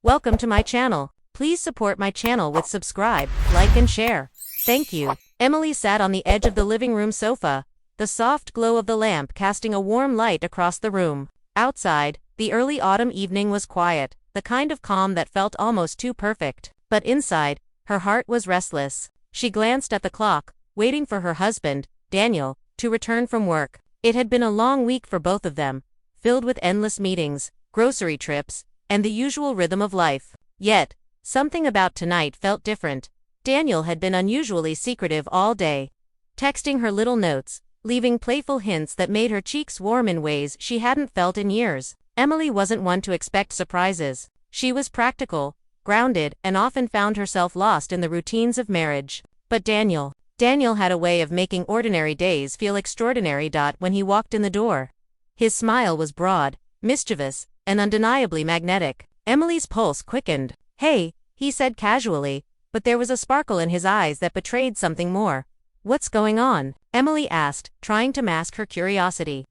Welcome to my channel. Please support my channel with subscribe, like and share. Thank you. Emily sat on the edge of the living room sofa, the soft glow of the lamp casting a warm light across the room. Outside, the early autumn evening was quiet, the kind of calm that felt almost too perfect. But inside, her heart was restless. She glanced at the clock, waiting for her husband, Daniel, to return from work. It had been a long week for both of them, filled with endless meetings, grocery trips, and the usual rhythm of life. Yet, something about tonight felt different. Daniel had been unusually secretive all day, texting her little notes, leaving playful hints that made her cheeks warm in ways she hadn't felt in years. Emily wasn't one to expect surprises. She was practical, grounded, and often found herself lost in the routines of marriage. But Daniel had a way of making ordinary days feel extraordinary. When he walked in the door, his smile was broad, mischievous, and undeniably magnetic. Emily's pulse quickened. "Hey," he said casually, but there was a sparkle in his eyes that betrayed something more. "What's going on?" Emily asked, trying to mask her curiosity,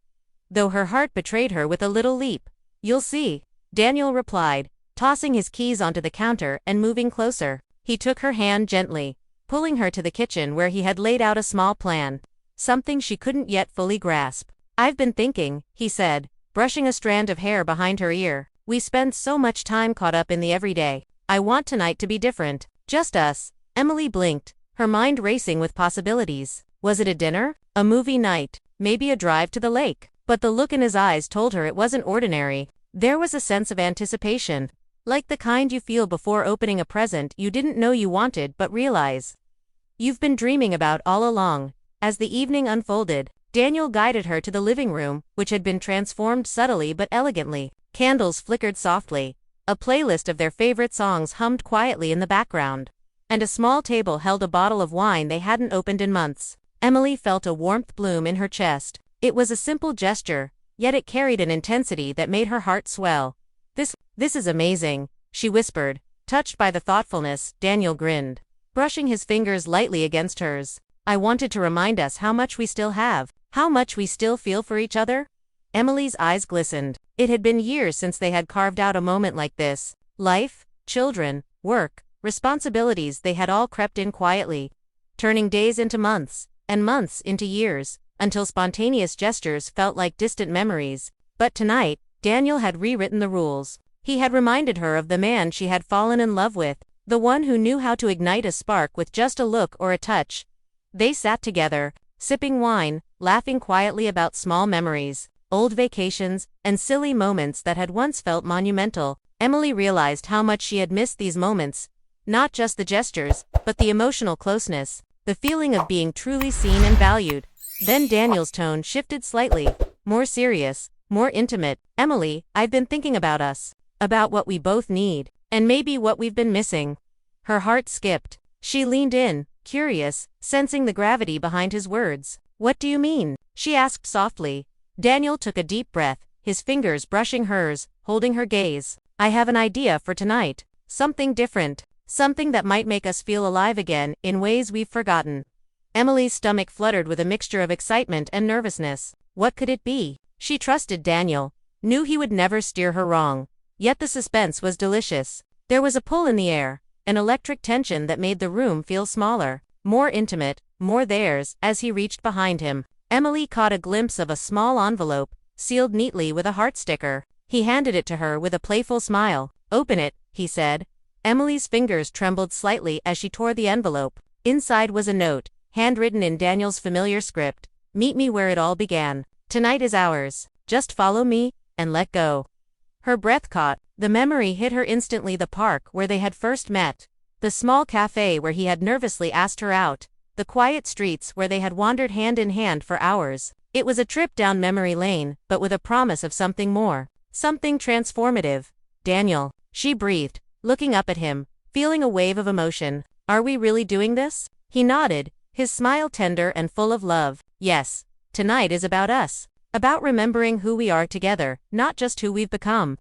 though her heart betrayed her with a little leap. "You'll see," Daniel replied, tossing his keys onto the counter and moving closer. He took her hand gently, pulling her to the kitchen where he had laid out a small plan, something she couldn't yet fully grasp. "I've been thinking," he said, brushing a strand of hair behind her ear. "We spend so much time caught up in the everyday. I want tonight to be different. Just us." Emily blinked, her mind racing with possibilities. Was it a dinner? A movie night? Maybe a drive to the lake? But the look in his eyes told her it wasn't ordinary. There was a sense of anticipation, like the kind you feel before opening a present you didn't know you wanted but realize you've been dreaming about all along. As the evening unfolded, Daniel guided her to the living room, which had been transformed subtly but elegantly. Candles flickered softly, a playlist of their favorite songs hummed quietly in the background, and a small table held a bottle of wine they hadn't opened in months. Emily felt a warmth bloom in her chest. It was a simple gesture, yet it carried an intensity that made her heart swell. This is amazing," she whispered, touched by the thoughtfulness. Daniel grinned, brushing his fingers lightly against hers. "I wanted to remind us how much we still have, how much we still feel for each other." Emily's eyes glistened. It had been years since they had carved out a moment like this. Life, children, work, responsibilities, they had all crept in quietly, turning days into months, and months into years, until spontaneous gestures felt like distant memories. But tonight, Daniel had rewritten the rules. He had reminded her of the man she had fallen in love with, the one who knew how to ignite a spark with just a look or a touch. They sat together, sipping wine, laughing quietly about small memories, old vacations, and silly moments that had once felt monumental. Emily realized how much she had missed these moments, not just the gestures, but the emotional closeness, the feeling of being truly seen and valued. Then Daniel's tone shifted slightly, more serious, more intimate. "Emily, I've been thinking about us, about what we both need, and maybe what we've been missing." Her heart skipped. She leaned in, curious, sensing the gravity behind his words. "What do you mean?" she asked softly. Daniel took a deep breath, his fingers brushing hers, holding her gaze. "I have an idea for tonight. Something different. Something that might make us feel alive again, in ways we've forgotten." Emily's stomach fluttered with a mixture of excitement and nervousness. What could it be? She trusted Daniel, knew he would never steer her wrong. Yet the suspense was delicious. There was a pull in the air, an electric tension that made the room feel smaller, more intimate, more theirs. As he reached behind him, Emily caught a glimpse of a small envelope, sealed neatly with a heart sticker. He handed it to her with a playful smile. "Open it," he said. Emily's fingers trembled slightly as she tore the envelope. Inside was a note, handwritten in Daniel's familiar script. "Meet me where it all began. Tonight is ours. Just follow me, and let go." Her breath caught. The memory hit her instantly. The park where they had first met, the small cafe where he had nervously asked her out, the quiet streets where they had wandered hand in hand for hours. It was a trip down memory lane, but with a promise of something more, something transformative. "Daniel," she breathed, looking up at him, feeling a wave of emotion. "Are we really doing this?" He nodded, his smile tender and full of love. "Yes, tonight is about us. About remembering who we are together, not just who we've become."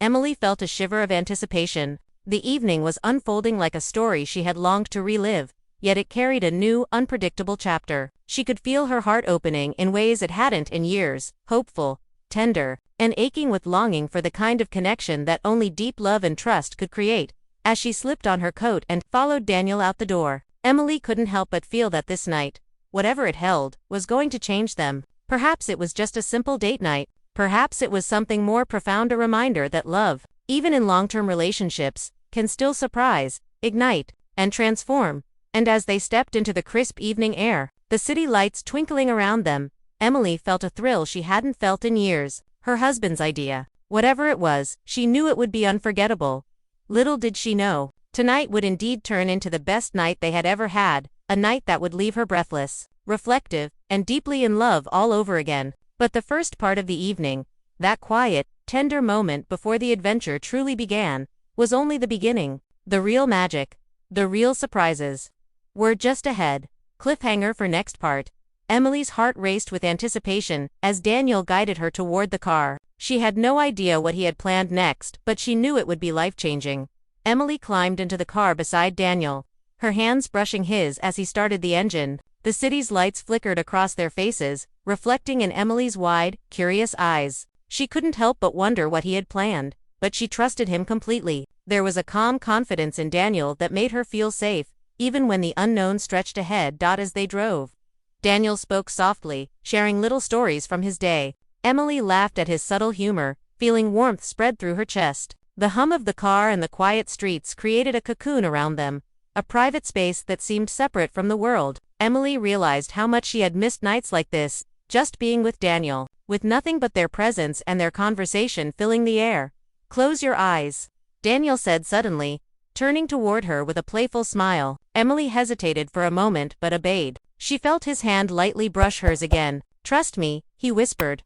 Emily felt a shiver of anticipation. The evening was unfolding like a story she had longed to relive, yet it carried a new, unpredictable chapter. She could feel her heart opening in ways it hadn't in years, hopeful, tender, and aching with longing for the kind of connection that only deep love and trust could create. As she slipped on her coat and followed Daniel out the door, Emily couldn't help but feel that this night, whatever it held, was going to change them. Perhaps it was just a simple date night. Perhaps it was something more profound, a reminder that love, even in long-term relationships, can still surprise, ignite, and transform. And as they stepped into the crisp evening air, the city lights twinkling around them, Emily felt a thrill she hadn't felt in years. Her husband's idea, whatever it was, she knew it would be unforgettable. Little did she know, tonight would indeed turn into the best night they had ever had, a night that would leave her breathless, reflective, and deeply in love all over again. But the first part of the evening, that quiet, tender moment before the adventure truly began, was only the beginning. The real magic, the real surprises, were just ahead. Cliffhanger for next part. Emily's heart raced with anticipation as Daniel guided her toward the car. She had no idea what he had planned next, but she knew it would be life-changing. Emily climbed into the car beside Daniel, her hands brushing his as he started the engine. The city's lights flickered across their faces, reflecting in Emily's wide, curious eyes. She couldn't help but wonder what he had planned, but she trusted him completely. There was a calm confidence in Daniel that made her feel safe, even when the unknown stretched ahead. As they drove, Daniel spoke softly, sharing little stories from his day. Emily laughed at his subtle humor, feeling warmth spread through her chest. The hum of the car and the quiet streets created a cocoon around them, a private space that seemed separate from the world. Emily realized how much she had missed nights like this, just being with Daniel, with nothing but their presence and their conversation filling the air. "Close your eyes," Daniel said suddenly, turning toward her with a playful smile. Emily hesitated for a moment but obeyed. She felt his hand lightly brush hers again. "Trust me," he whispered.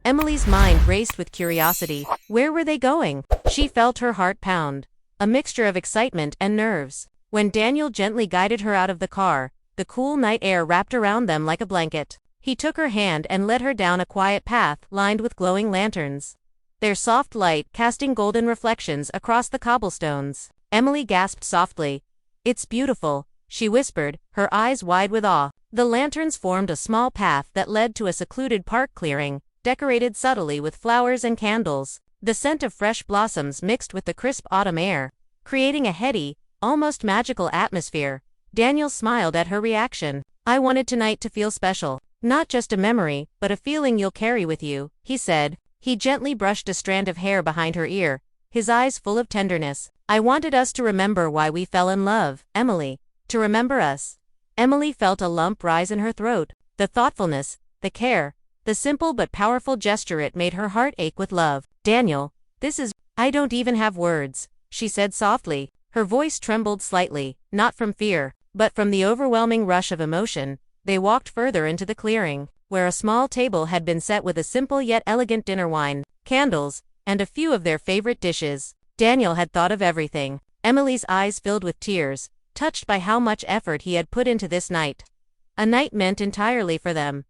Emily's mind raced with curiosity. Where were they going? She felt her heart pound, a mixture of excitement and nerves. When Daniel gently guided her out of the car, the cool night air wrapped around them like a blanket. He took her hand and led her down a quiet path lined with glowing lanterns, their soft light casting golden reflections across the cobblestones. Emily gasped softly. "It's beautiful," she whispered, her eyes wide with awe. The lanterns formed a small path that led to a secluded park clearing, decorated subtly with flowers and candles. The scent of fresh blossoms mixed with the crisp autumn air, creating a heady, almost magical atmosphere. Daniel smiled at her reaction. "I wanted tonight to feel special. Not just a memory, but a feeling you'll carry with you," he said. He gently brushed a strand of hair behind her ear, his eyes full of tenderness. "I wanted us to remember why we fell in love, Emily. To remember us." Emily felt a lump rise in her throat. The thoughtfulness, the care, the simple but powerful gesture, it made her heart ache with love. "Daniel, this is— I don't even have words," she said softly. Her voice trembled slightly, not from fear, but from the overwhelming rush of emotion. They walked further into the clearing, where a small table had been set with a simple yet elegant dinner, wine, candles, and a few of their favorite dishes. Daniel had thought of everything. Emily's eyes filled with tears, touched by how much effort he had put into this night. A night meant entirely for them.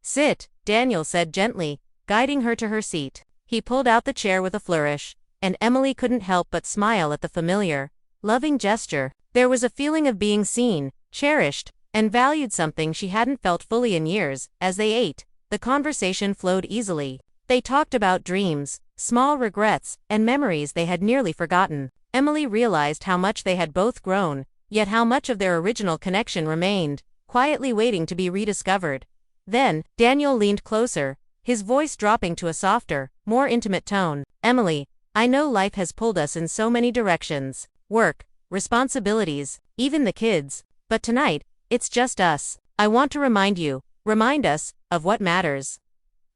"Sit," Daniel said gently, guiding her to her seat. He pulled out the chair with a flourish, and Emily couldn't help but smile at the familiar, loving gesture. There was a feeling of being seen, cherished, and valued, something she hadn't felt fully in years. As they ate, the conversation flowed easily. They talked about dreams, small regrets, and memories they had nearly forgotten. Emily realized how much they had both grown, yet how much of their original connection remained, quietly waiting to be rediscovered. Then, Daniel leaned closer, his voice dropping to a softer, more intimate tone. "Emily, I know life has pulled us in so many directions. Work, responsibilities, even the kids. But tonight, it's just us. I want to remind us, of what matters."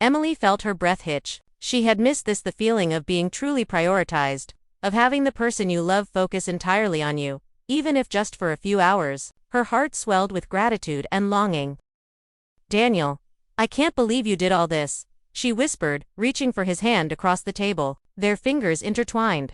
Emily felt her breath hitch. She had missed this, the feeling of being truly prioritized, of having the person you love focus entirely on you, even if just for a few hours. Her heart swelled with gratitude and longing. "Daniel, I can't believe you did all this," she whispered, reaching for his hand across the table. Their fingers intertwined,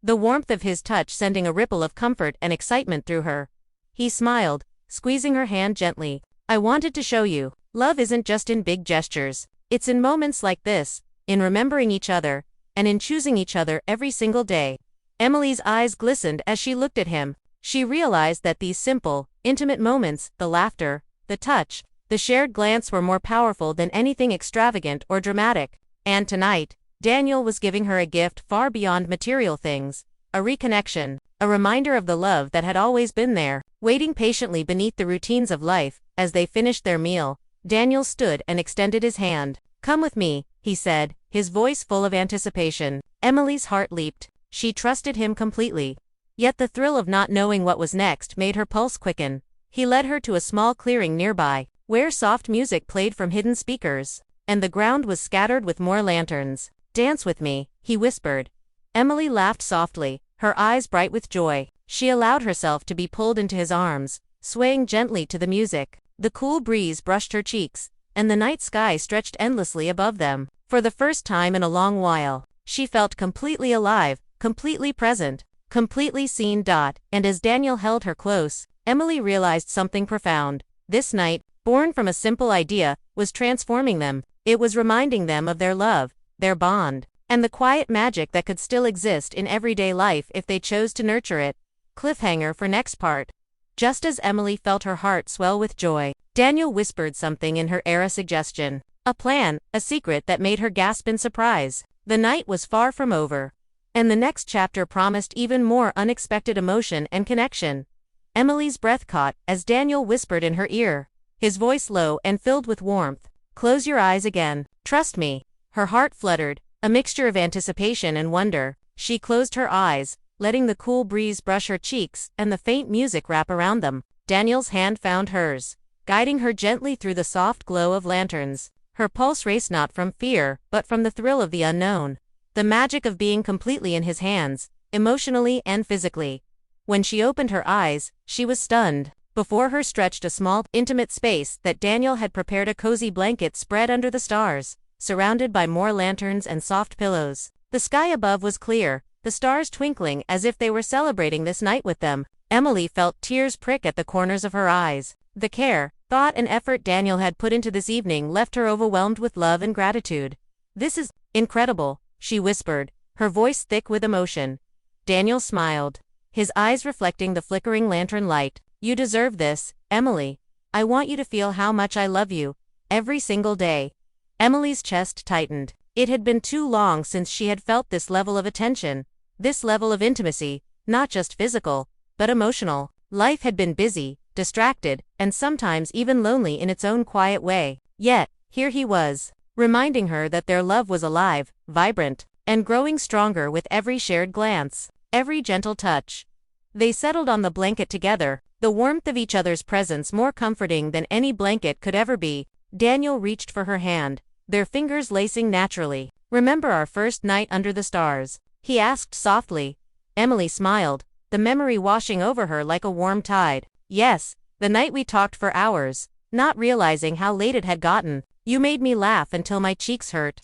the warmth of his touch sending a ripple of comfort and excitement through her. He smiled, squeezing her hand gently. "I wanted to show you, love isn't just in big gestures. It's in moments like this, in remembering each other, and in choosing each other every single day." Emily's eyes glistened as she looked at him. She realized that these simple, intimate moments, the laughter, the touch, the shared glance, were more powerful than anything extravagant or dramatic. And tonight, Daniel was giving her a gift far beyond material things, a reconnection, a reminder of the love that had always been there, waiting patiently beneath the routines of life. As they finished their meal, Daniel stood and extended his hand. "Come with me," he said, his voice full of anticipation. Emily's heart leaped. She trusted him completely. Yet the thrill of not knowing what was next made her pulse quicken. He led her to a small clearing nearby, where soft music played from hidden speakers, and the ground was scattered with more lanterns. "Dance with me," he whispered. Emily laughed softly, her eyes bright with joy. She allowed herself to be pulled into his arms, swaying gently to the music. The cool breeze brushed her cheeks, and the night sky stretched endlessly above them. For the first time in a long while, she felt completely alive, completely present, completely seen. And as Daniel held her close, Emily realized something profound. This night, born from a simple idea, was transforming them. It was reminding them of their love, their bond, and the quiet magic that could still exist in everyday life if they chose to nurture it. Cliffhanger for next part. Just as Emily felt her heart swell with joy, Daniel whispered something in her ear, a suggestion, a plan, a secret that made her gasp in surprise. The night was far from over, and the next chapter promised even more unexpected emotion and connection. Emily's breath caught as Daniel whispered in her ear, his voice low and filled with warmth. "Close your eyes again. Trust me." Her heart fluttered, a mixture of anticipation and wonder. She closed her eyes, letting the cool breeze brush her cheeks and the faint music wrap around them. Daniel's hand found hers, guiding her gently through the soft glow of lanterns. Her pulse raced not from fear, but from the thrill of the unknown, the magic of being completely in his hands, emotionally and physically. When she opened her eyes, she was stunned. Before her stretched a small, intimate space that Daniel had prepared, a cozy blanket spread under the stars, surrounded by more lanterns and soft pillows. The sky above was clear, the stars twinkling as if they were celebrating this night with them. Emily felt tears prick at the corners of her eyes. The care, thought and effort Daniel had put into this evening left her overwhelmed with love and gratitude. "This is incredible," she whispered, her voice thick with emotion. Daniel smiled, his eyes reflecting the flickering lantern light. "You deserve this, Emily. I want you to feel how much I love you, every single day." Emily's chest tightened. It had been too long since she had felt this level of attention, this level of intimacy, not just physical, but emotional. Life had been busy, distracted, and sometimes even lonely in its own quiet way. Yet, here he was, reminding her that their love was alive, vibrant, and growing stronger with every shared glance, every gentle touch. They settled on the blanket together, the warmth of each other's presence more comforting than any blanket could ever be. Daniel reached for her hand, their fingers lacing naturally. "Remember our first night under the stars?" he asked softly. Emily smiled, the memory washing over her like a warm tide. "Yes, the night we talked for hours, not realizing how late it had gotten. You made me laugh until my cheeks hurt."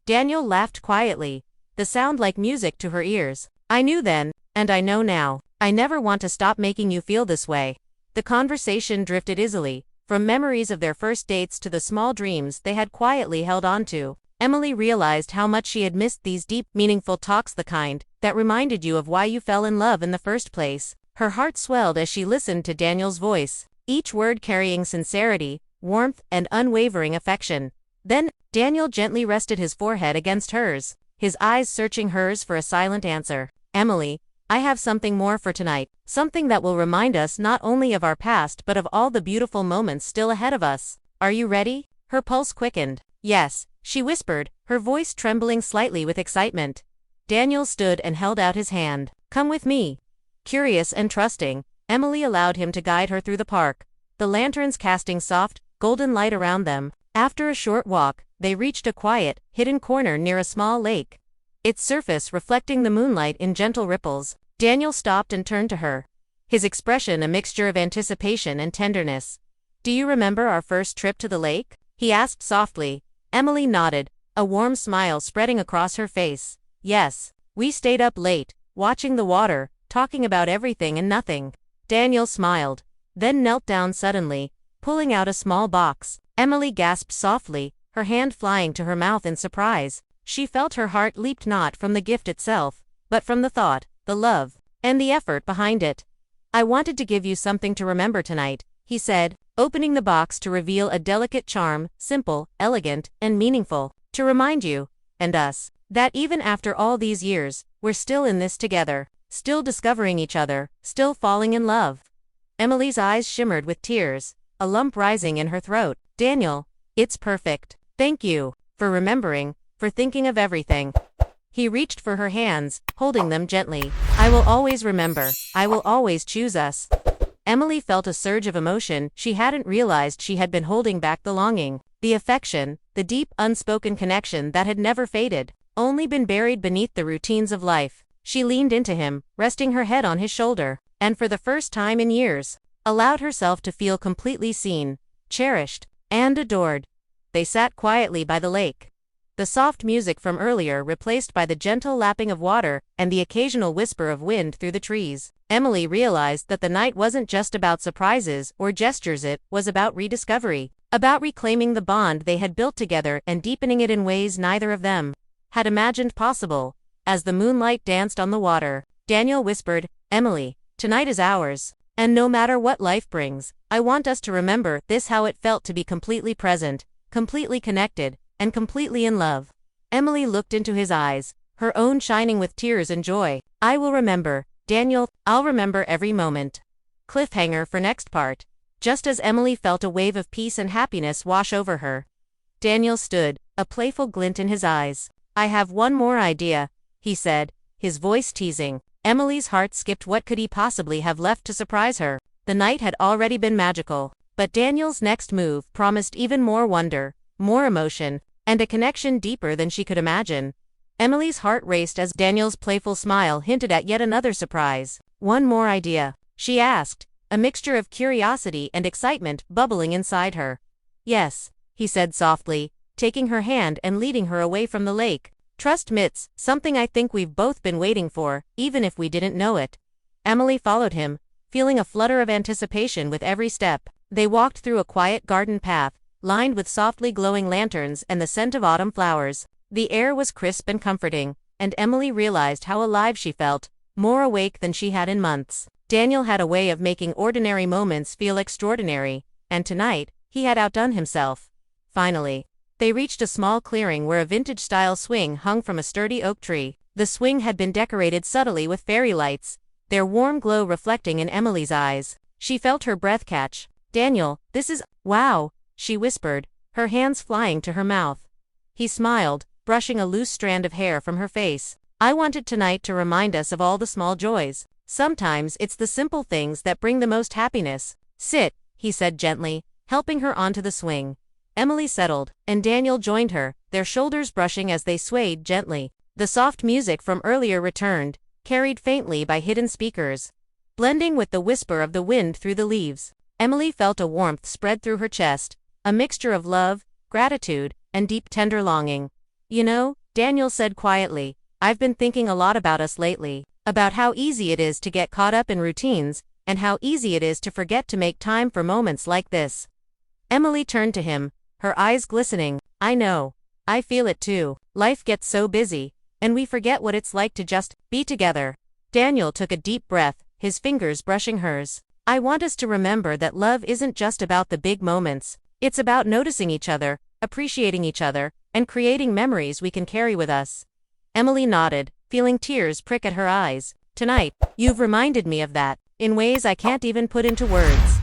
Daniel laughed quietly, the sound like music to her ears. "I knew then, and I know now. I never want to stop making you feel this way." The conversation drifted easily, from memories of their first dates to the small dreams they had quietly held on to. Emily realized how much she had missed these deep, meaningful talks, the kind that reminded you of why you fell in love in the first place. Her heart swelled as she listened to Daniel's voice, each word carrying sincerity, warmth, and unwavering affection. Then, Daniel gently rested his forehead against hers, his eyes searching hers for a silent answer. "Emily, I have something more for tonight, something that will remind us not only of our past but of all the beautiful moments still ahead of us. Are you ready?" Her pulse quickened. "Yes," she whispered, her voice trembling slightly with excitement. Daniel stood and held out his hand. "Come with me." Curious and trusting, Emily allowed him to guide her through the park, the lanterns casting soft, golden light around them. After a short walk, they reached a quiet, hidden corner near a small lake, its surface reflecting the moonlight in gentle ripples. Daniel stopped and turned to her, his expression a mixture of anticipation and tenderness. "Do you remember our first trip to the lake?" he asked softly. Emily nodded, a warm smile spreading across her face. "Yes, we stayed up late, watching the water, talking about everything and nothing." Daniel smiled, then knelt down suddenly, pulling out a small box. Emily gasped softly, her hand flying to her mouth in surprise. She felt her heart leaped not from the gift itself, but from the thought, the love, and the effort behind it. "I wanted to give you something to remember tonight," he said, opening the box to reveal a delicate charm, simple, elegant, and meaningful. "To remind you and us. That even after all these years, we're still in this together, still discovering each other, still falling in love. Emily's eyes shimmered with tears, a lump rising in her throat. Daniel, it's perfect. Thank you, for remembering, for thinking of everything. He reached for her hands, holding them gently. I will always remember. I will always choose us. Emily felt a surge of emotion. She hadn't realized she had been holding back the longing, the affection, the deep, unspoken connection that had never faded, only been buried beneath the routines of life. She leaned into him, resting her head on his shoulder, and for the first time in years, allowed herself to feel completely seen, cherished, and adored. They sat quietly by the lake. The soft music from earlier replaced by the gentle lapping of water and the occasional whisper of wind through the trees. Emily realized that the night wasn't just about surprises or gestures, it was about rediscovery, about reclaiming the bond they had built together and deepening it in ways neither of them had imagined possible. As the moonlight danced on the water, Daniel whispered, Emily, tonight is ours, and no matter what life brings, I want us to remember this, how it felt to be completely present, completely connected, and completely in love. Emily looked into his eyes, her own shining with tears and joy. I will remember, Daniel, I'll remember every moment. Cliffhanger for next part. Just as Emily felt a wave of peace and happiness wash over her, Daniel stood, a playful glint in his eyes. I have one more idea, he said, his voice teasing. Emily's heart skipped. What could he possibly have left to surprise her? The night had already been magical, but Daniel's next move promised even more wonder, more emotion, and a connection deeper than she could imagine. Emily's heart raced as Daniel's playful smile hinted at yet another surprise. One more idea, she asked, a mixture of curiosity and excitement bubbling inside her. Yes, he said softly, taking her hand and leading her away from the lake. Trust Mitts, something I think we've both been waiting for, even if we didn't know it. Emily followed him, feeling a flutter of anticipation with every step. They walked through a quiet garden path, lined with softly glowing lanterns and the scent of autumn flowers. The air was crisp and comforting, and Emily realized how alive she felt, more awake than she had in months. Daniel had a way of making ordinary moments feel extraordinary, and tonight, he had outdone himself. Finally, they reached a small clearing where a vintage-style swing hung from a sturdy oak tree. The swing had been decorated subtly with fairy lights, their warm glow reflecting in Emily's eyes. She felt her breath catch. Daniel, this is… wow, she whispered, her hands flying to her mouth. He smiled, brushing a loose strand of hair from her face. I wanted tonight to remind us of all the small joys. Sometimes it's the simple things that bring the most happiness. Sit, he said gently, helping her onto the swing. Emily settled, and Daniel joined her, their shoulders brushing as they swayed gently. The soft music from earlier returned, carried faintly by hidden speakers, blending with the whisper of the wind through the leaves. Emily felt a warmth spread through her chest, a mixture of love, gratitude, and deep tender longing. You know, Daniel said quietly, I've been thinking a lot about us lately, about how easy it is to get caught up in routines, and how easy it is to forget to make time for moments like this. Emily turned to him, her eyes glistening. I know. I feel it too. Life gets so busy, and we forget what it's like to just be together. Daniel took a deep breath, his fingers brushing hers. I want us to remember that love isn't just about the big moments. It's about noticing each other, appreciating each other, and creating memories we can carry with us. Emily nodded, feeling tears prick at her eyes. Tonight, you've reminded me of that, in ways I can't even put into words.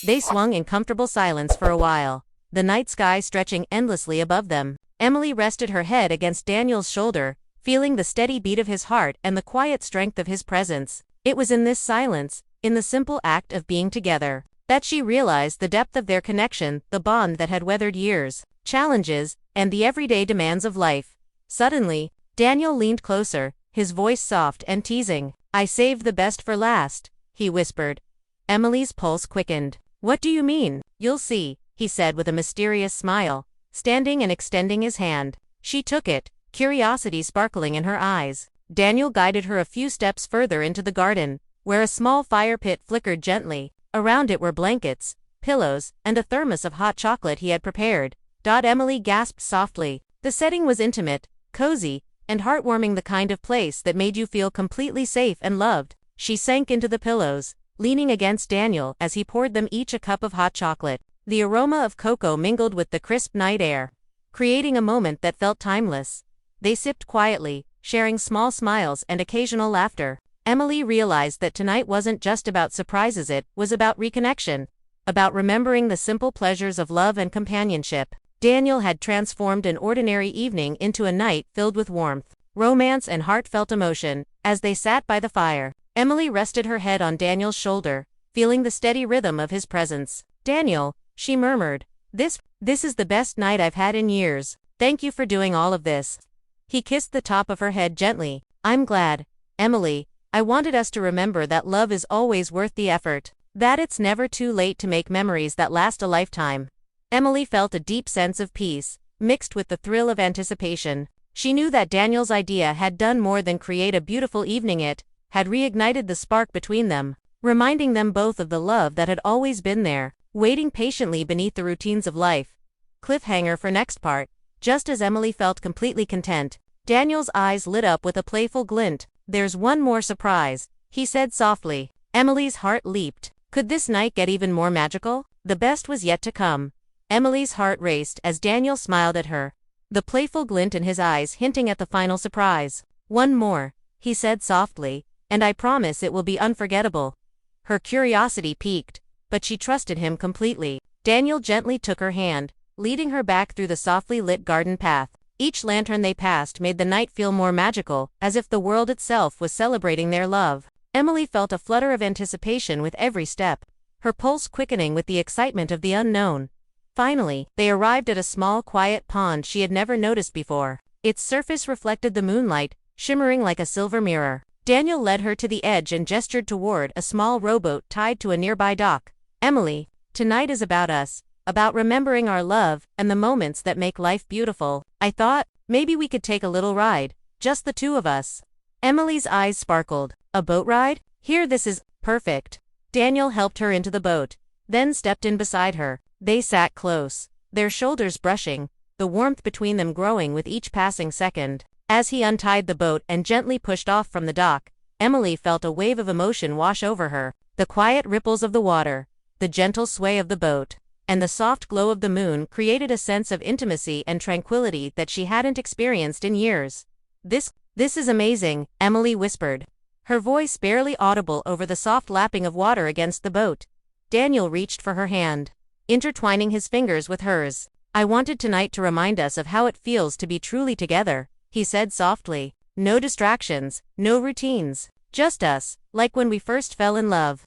They swung in comfortable silence for a while, the night sky stretching endlessly above them. Emily rested her head against Daniel's shoulder, feeling the steady beat of his heart and the quiet strength of his presence. It was in this silence, in the simple act of being together, that she realized the depth of their connection, the bond that had weathered years, challenges, and the everyday demands of life. Suddenly, Daniel leaned closer, his voice soft and teasing. I saved the best for last, he whispered. Emily's pulse quickened. What do you mean? You'll see, he said with a mysterious smile, standing and extending his hand. She took it, curiosity sparkling in her eyes. Daniel guided her a few steps further into the garden, where a small fire pit flickered gently. Around it were blankets, pillows, and a thermos of hot chocolate he had prepared. Emily gasped softly. The setting was intimate, cozy, and heartwarming, the kind of place that made you feel completely safe and loved. She sank into the pillows, leaning against Daniel as he poured them each a cup of hot chocolate. The aroma of cocoa mingled with the crisp night air. creating a moment that felt timeless. They sipped quietly, sharing small smiles and occasional laughter. Emily realized that tonight wasn't just about surprises, it was about reconnection, about remembering the simple pleasures of love and companionship. Daniel had transformed an ordinary evening into a night filled with warmth, romance and heartfelt emotion. As they sat by the fire, Emily rested her head on Daniel's shoulder, feeling the steady rhythm of his presence. "Daniel," she murmured, This is the best night I've had in years. Thank you for doing all of this." He kissed the top of her head gently. "I'm glad, Emily. I wanted us to remember that love is always worth the effort, that it's never too late to make memories that last a lifetime." Emily felt a deep sense of peace, mixed with the thrill of anticipation. She knew that Daniel's idea had done more than create a beautiful evening, it had reignited the spark between them, reminding them both of the love that had always been there, waiting patiently beneath the routines of life. Cliffhanger for next part. Just as Emily felt completely content, Daniel's eyes lit up with a playful glint. "There's one more surprise," he said softly. Emily's heart leaped. Could this night get even more magical? The best was yet to come. Emily's heart raced as Daniel smiled at her, the playful glint in his eyes hinting at the final surprise. "One more," he said softly, "and I promise it will be unforgettable." Her curiosity piqued, but she trusted him completely. Daniel gently took her hand, leading her back through the softly lit garden path. Each lantern they passed made the night feel more magical, as if the world itself was celebrating their love. Emily felt a flutter of anticipation with every step, her pulse quickening with the excitement of the unknown. Finally, they arrived at a small, quiet pond she had never noticed before. Its surface reflected the moonlight, shimmering like a silver mirror. Daniel led her to the edge and gestured toward a small rowboat tied to a nearby dock. "Emily, tonight is about us, about remembering our love and the moments that make life beautiful. I thought, maybe we could take a little ride, just the two of us." Emily's eyes sparkled. "A boat ride? Here, this is perfect." Daniel helped her into the boat, then stepped in beside her. They sat close, their shoulders brushing, the warmth between them growing with each passing second. As he untied the boat and gently pushed off from the dock, Emily felt a wave of emotion wash over her. The quiet ripples of the water, the gentle sway of the boat, and the soft glow of the moon created a sense of intimacy and tranquility that she hadn't experienced in years. This is amazing," Emily whispered, her voice barely audible over the soft lapping of water against the boat. Daniel reached for her hand, intertwining his fingers with hers. "I wanted tonight to remind us of how it feels to be truly together," he said softly. "No distractions, no routines, just us, like when we first fell in love."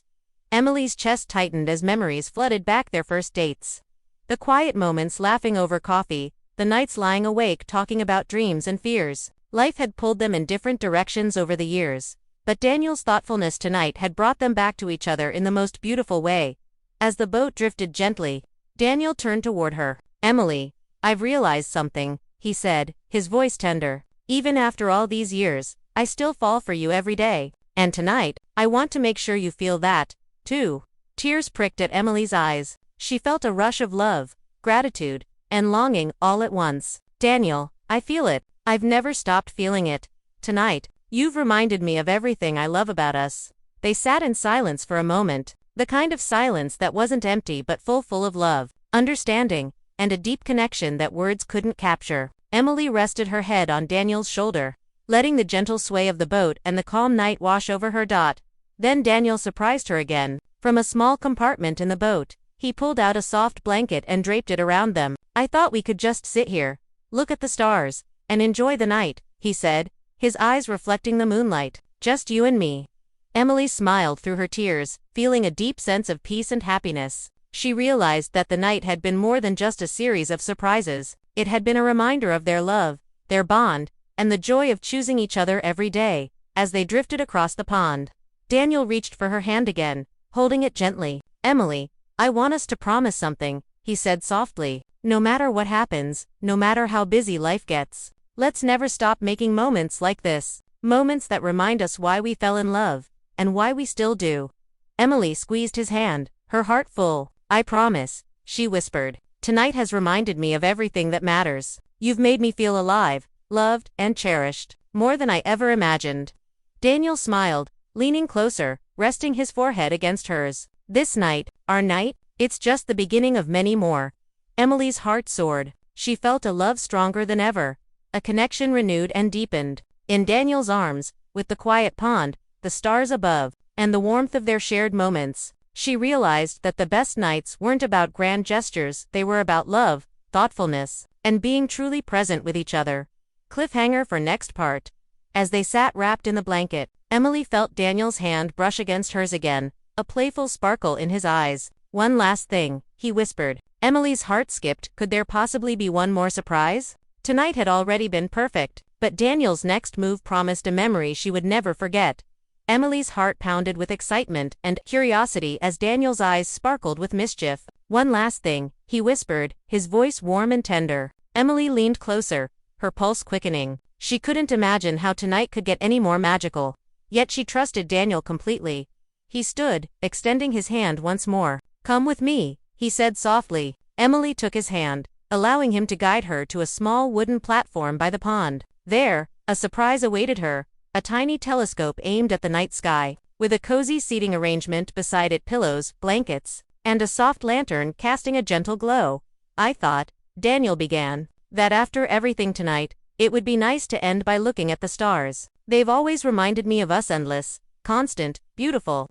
Emily's chest tightened as memories flooded back their first dates. The quiet moments laughing over coffee, the nights lying awake talking about dreams and fears. Life had pulled them in different directions over the years, but Daniel's thoughtfulness tonight had brought them back to each other in the most beautiful way. As the boat drifted gently, Daniel turned toward her. "Emily, I've realized something," he said, his voice tender. "Even after all these years, I still fall for you every day. And tonight, I want to make sure you feel that, too." Tears pricked at Emily's eyes. She felt a rush of love, gratitude, and longing all at once. "Daniel, I feel it. I've never stopped feeling it. Tonight, you've reminded me of everything I love about us." They sat in silence for a moment, the kind of silence that wasn't empty but full of love, understanding, and a deep connection that words couldn't capture. Emily rested her head on Daniel's shoulder, letting the gentle sway of the boat and the calm night wash over her. Then Daniel surprised her again. From a small compartment in the boat, he pulled out a soft blanket and draped it around them. "I thought we could just sit here, look at the stars, and enjoy the night," he said, his eyes reflecting the moonlight. "Just you and me." Emily smiled through her tears, feeling a deep sense of peace and happiness. She realized that the night had been more than just a series of surprises. It had been a reminder of their love, their bond, and the joy of choosing each other every day. As they drifted across the pond, Daniel reached for her hand again, holding it gently. "Emily, I want us to promise something," he said softly. "No matter what happens, no matter how busy life gets, let's never stop making moments like this. Moments that remind us why we fell in love, and why we still do." Emily squeezed his hand, her heart full. "I promise," she whispered. "Tonight has reminded me of everything that matters. You've made me feel alive, loved, and cherished, more than I ever imagined." Daniel smiled, leaning closer, resting his forehead against hers. "This night, our night, it's just the beginning of many more." Emily's heart soared. She felt a love stronger than ever, a connection renewed and deepened. In Daniel's arms, with the quiet pond, the stars above, and the warmth of their shared moments, she realized that the best nights weren't about grand gestures, they were about love, thoughtfulness, and being truly present with each other. Cliffhanger for next part. As they sat wrapped in the blanket, Emily felt Daniel's hand brush against hers again, a playful sparkle in his eyes. "One last thing," he whispered. Emily's heart skipped. Could there possibly be one more surprise? Tonight had already been perfect, but Daniel's next move promised a memory she would never forget. Emily's heart pounded with excitement and curiosity as Daniel's eyes sparkled with mischief. "One last thing," he whispered, his voice warm and tender. Emily leaned closer, her pulse quickening. She couldn't imagine how tonight could get any more magical. Yet she trusted Daniel completely. He stood, extending his hand once more. "Come with me," he said softly. Emily took his hand, allowing him to guide her to a small wooden platform by the pond. There, a surprise awaited her, a tiny telescope aimed at the night sky, with a cozy seating arrangement beside it, pillows, blankets, and a soft lantern casting a gentle glow. "I thought," Daniel began, "that after everything tonight, it would be nice to end by looking at the stars. They've always reminded me of us, endless, constant, beautiful."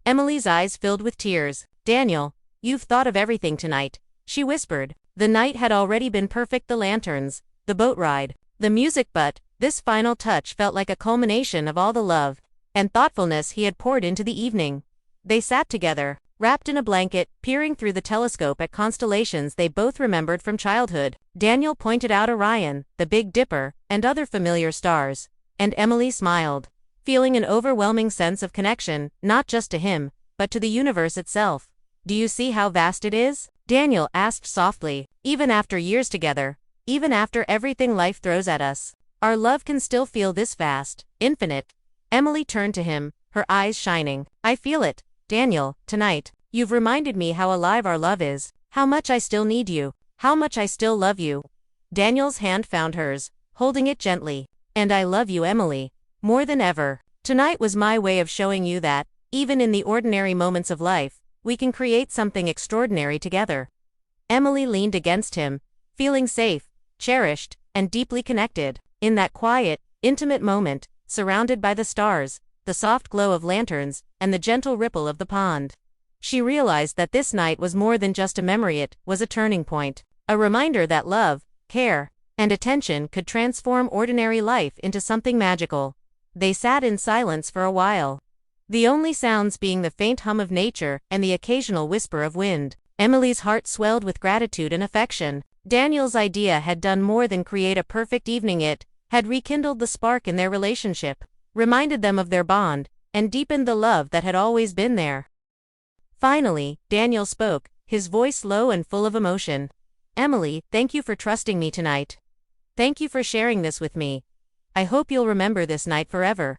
Emily's eyes filled with tears. "Daniel, you've thought of everything tonight," she whispered. The night had already been perfect, the lanterns, the boat ride, the music, but this final touch felt like a culmination of all the love and thoughtfulness he had poured into the evening. They sat together, wrapped in a blanket, peering through the telescope at constellations they both remembered from childhood. Daniel pointed out Orion, the Big Dipper, and other familiar stars, and Emily smiled, feeling an overwhelming sense of connection, not just to him, but to the universe itself. "Do you see how vast it is?" Daniel asked softly. "Even after years together, even after everything life throws at us, our love can still feel this vast, infinite." Emily turned to him, her eyes shining. "I feel it, Daniel, tonight. You've reminded me how alive our love is, how much I still need you, how much I still love you." Daniel's hand found hers, holding it gently. "And I love you, Emily, more than ever. Tonight was my way of showing you that, even in the ordinary moments of life, we can create something extraordinary together." Emily leaned against him, feeling safe, cherished, and deeply connected. In that quiet, intimate moment, surrounded by the stars, the soft glow of lanterns, and the gentle ripple of the pond, she realized that this night was more than just a memory, it was a turning point. A reminder that love, care, and attention could transform ordinary life into something magical. They sat in silence for a while, the only sounds being the faint hum of nature and the occasional whisper of wind. Emily's heart swelled with gratitude and affection. Daniel's idea had done more than create a perfect evening, it had rekindled the spark in their relationship, reminded them of their bond, and deepened the love that had always been there. Finally, Daniel spoke, his voice low and full of emotion. "Emily, thank you for trusting me tonight. Thank you for sharing this with me. I hope you'll remember this night forever."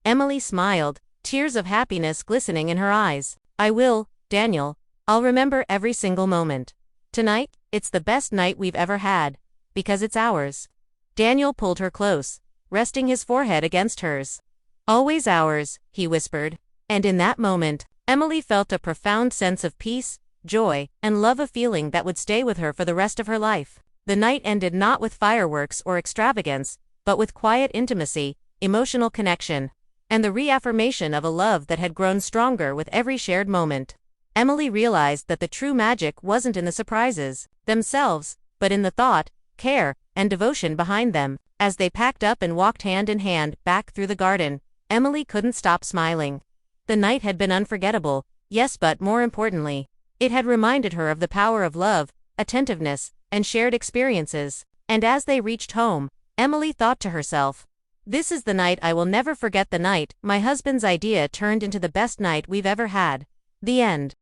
Emily smiled, tears of happiness glistening in her eyes. "I will, Daniel. I'll remember every single moment. Tonight, it's the best night we've ever had, because it's ours." Daniel pulled her close, resting his forehead against hers. "Always ours," he whispered. And in that moment, Emily felt a profound sense of peace, joy, and love, a feeling that would stay with her for the rest of her life. The night ended not with fireworks or extravagance, but with quiet intimacy, emotional connection, and the reaffirmation of a love that had grown stronger with every shared moment. Emily realized that the true magic wasn't in the surprises themselves, but in the thought, care, and devotion behind them. As they packed up and walked hand in hand back through the garden, Emily couldn't stop smiling. The night had been unforgettable, yes, but more importantly, it had reminded her of the power of love, attentiveness, and shared experiences. And as they reached home, Emily thought to herself, "This is the night I will never forget, the night my husband's idea turned into the best night we've ever had." The end.